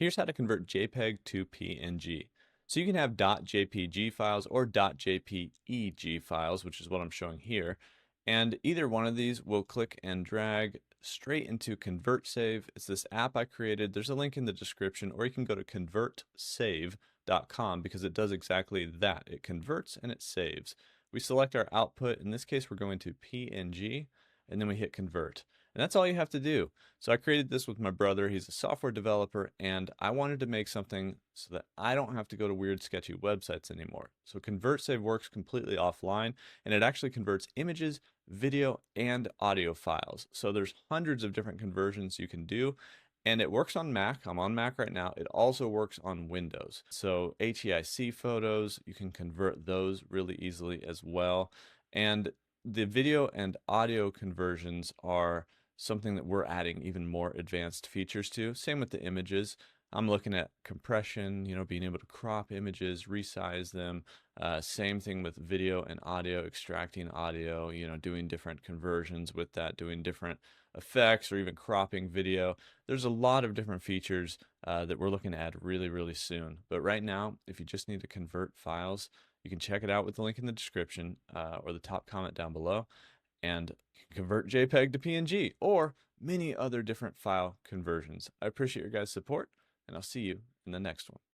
Here's how to convert JPEG to PNG. So you can have .jpg files or .jpeg files, which is what I'm showing here. And either one of these will click and drag straight into ConvertSave. It's this app I created. There's a link in the description, or you can go to convertsave.com because it does exactly that. It converts and it saves. We select our output. In this case, we're going to PNG, and then we hit convert. And that's all you have to do. So I created this with my brother. He's a software developer, and I wanted to make something so that I don't have to go to weird, sketchy websites anymore. So ConvertSave works completely offline, and it actually converts images, video, and audio files. So there's hundreds of different conversions you can do, and it works on Mac. I'm on Mac right now. It also works on Windows. So HEIC photos, you can convert those really easily as well. And the video and audio conversions are something that we're adding even more advanced features to. Same with the images. I'm looking at compression, being able to crop images, resize them. Same thing with video and audio, extracting audio, doing different conversions with that, doing different effects or even cropping video. There's a lot of different features that we're looking to add really, really soon. But right now, if you just need to convert files, you can check it out with the link in the description or the top comment down below, and convert JPEG to PNG or many other different file conversions. I appreciate your guys' support, and I'll see you in the next one.